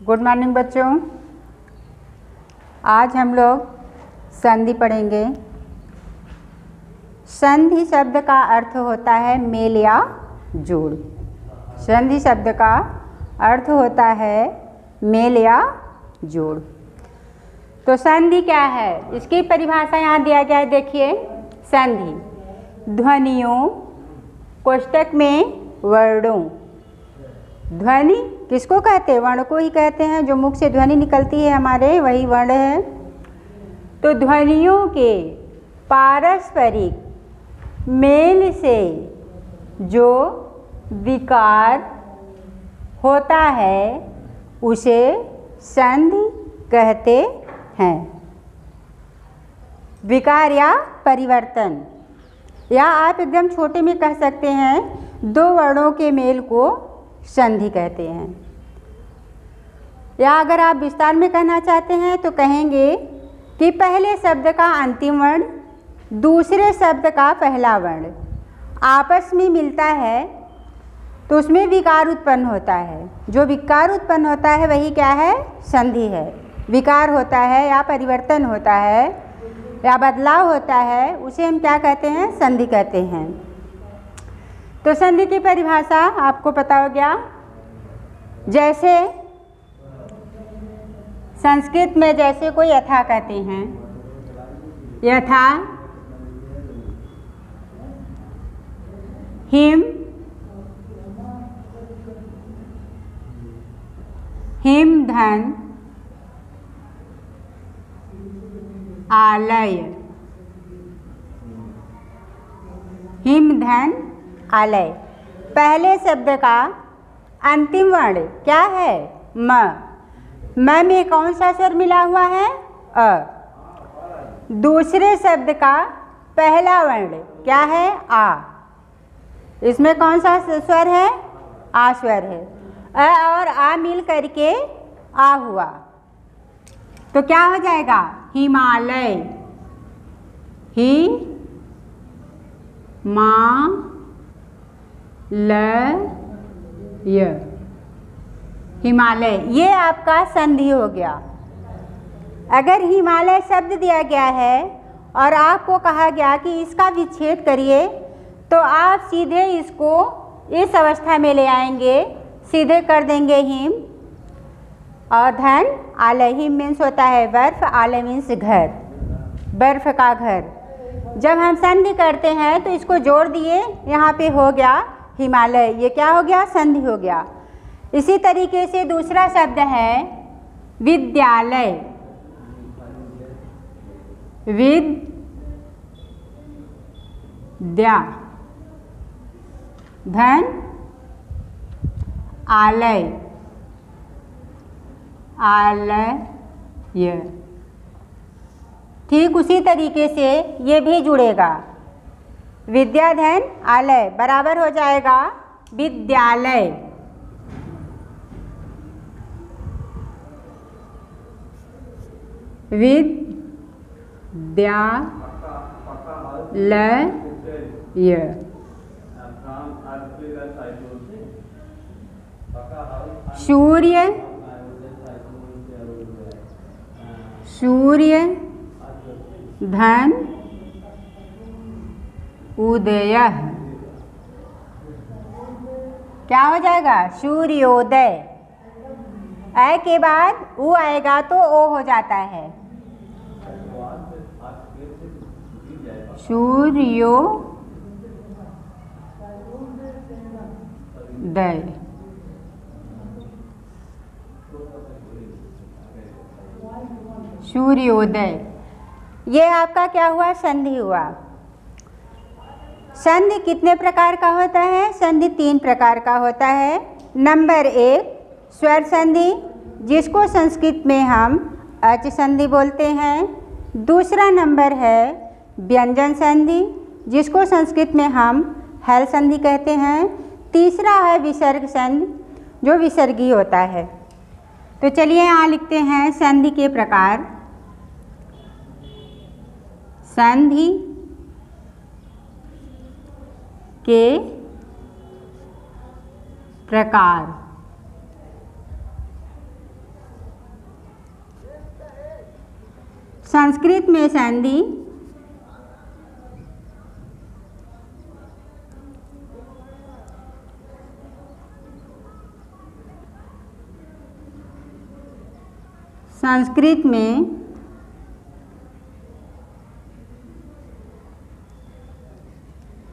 Good morning बच्चों। आज हम लोग संधि पढ़ेंगे। संधि शब्द का अर्थ होता है मेल या जोड़। संधि शब्द का अर्थ होता है मेल या जोड़। तो संधि क्या है, इसकी परिभाषा यहाँ दिया गया है। देखिए, संधि ध्वनियों कोष्टक में वर्णों। ध्वनि किसको कहते हैं? वर्ण को ही कहते हैं। जो मुख से ध्वनि निकलती है हमारे, वही वर्ण है। तो ध्वनियों के पारस्परिक मेल से जो विकार होता है उसे संधि कहते हैं। विकार या परिवर्तन, या आप एकदम छोटे में कह सकते हैं, दो वर्णों के मेल को संधि कहते हैं। या अगर आप विस्तार में कहना चाहते हैं तो कहेंगे कि पहले शब्द का अंतिम वर्ण दूसरे शब्द का पहला वर्ण आपस में मिलता है तो उसमें विकार उत्पन्न होता है। जो विकार उत्पन्न होता है वही क्या है? संधि है। विकार होता है या परिवर्तन होता है या बदलाव होता है, उसे हम क्या कहते हैं? संधि कहते हैं। तो संधि की परिभाषा आपको पता हो गया। जैसे संस्कृत में जैसे कोई यथा कहते हैं, यथा हिम हिमधन आलय। हिमधन आलय। पहले शब्द का अंतिम वर्ण क्या है? म। म में कौन सा स्वर मिला हुआ है? अ। दूसरे शब्द का पहला वर्ण क्या है? आ। इसमें कौन सा स्वर है? आ स्वर है। अ और आ मिल करके आ हुआ तो क्या हो जाएगा? हिमालय। ही मा ल य, हिमालय। ये आपका संधि हो गया। अगर हिमालय शब्द दिया गया है और आपको कहा गया कि इसका विच्छेद करिए, तो आप सीधे इसको इस अवस्था में ले आएंगे, सीधे कर देंगे हिम और धन आलय। हिम मीन्स होता है बर्फ, आलय मीन्स घर, बर्फ का घर। जब हम संधि करते हैं तो इसको जोड़ दिए, यहाँ पे हो गया हिमालय। ये क्या हो गया? संधि हो गया। इसी तरीके से दूसरा शब्द है विद्यालय। विद्या धन आलय आलय। ठीक उसी तरीके से ये भी जुड़ेगा। विद्या धन आलय बराबर हो जाएगा विद्यालय। विद्यालय। सूर्य सूर्य धन उदय। क्या हो जाएगा? सूर्योदय। अ के बाद उ आएगा तो ओ हो जाता है। सूर्योदय। सूर्योदय। ये आपका क्या हुआ? संधि हुआ। संधि कितने प्रकार का होता है? संधि 3 प्रकार का होता है। नंबर 1 स्वर संधि, जिसको संस्कृत में हम अच संधि बोलते हैं। दूसरा नंबर है व्यंजन संधि, जिसको संस्कृत में हम हल संधि कहते हैं। तीसरा है विसर्ग संधि, जो विसर्गी होता है। तो चलिए यहाँ लिखते हैं संधि के प्रकार। संधि के प्रकार। संस्कृत में संधि संस्कृत में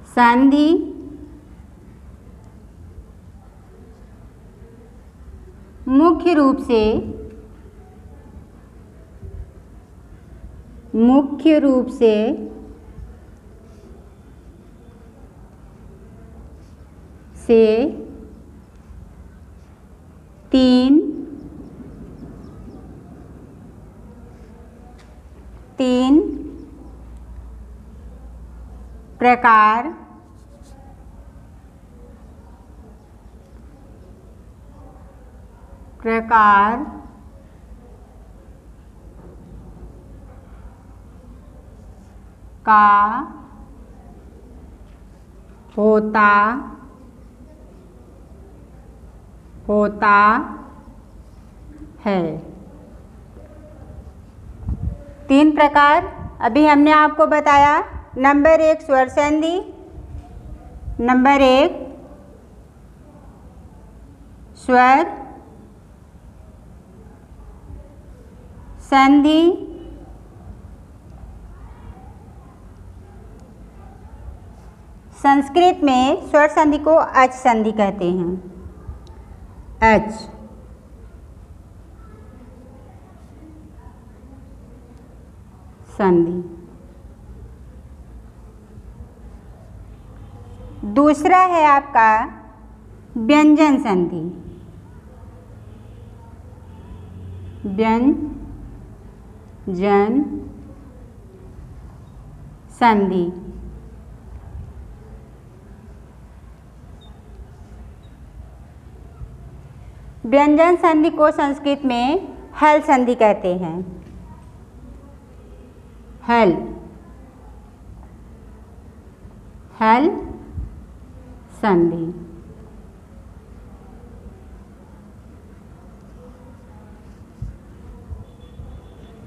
संधि मुख्य रूप से तीन प्रकार का होता है। तीन प्रकार अभी हमने आपको बताया। नंबर 1 स्वर संधि, नंबर 1 स्वर संधि, संस्कृत में स्वर संधि को अच संधि कहते हैं। अच संधि। दूसरा है आपका व्यंजन संधि। व्यंजन संधि। व्यंजन संधि को संस्कृत में हल संधि कहते हैं। हल संधि।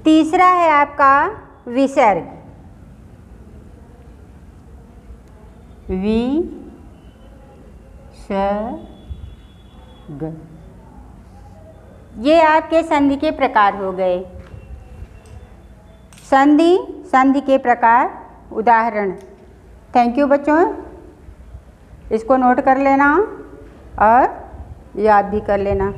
तीसरा है आपका विसर्ग। विसर्ग। ये आपके संधि के प्रकार हो गए। संधि के प्रकार उदाहरण। थैंक यू बच्चों, इसको नोट कर लेना और याद भी कर लेना।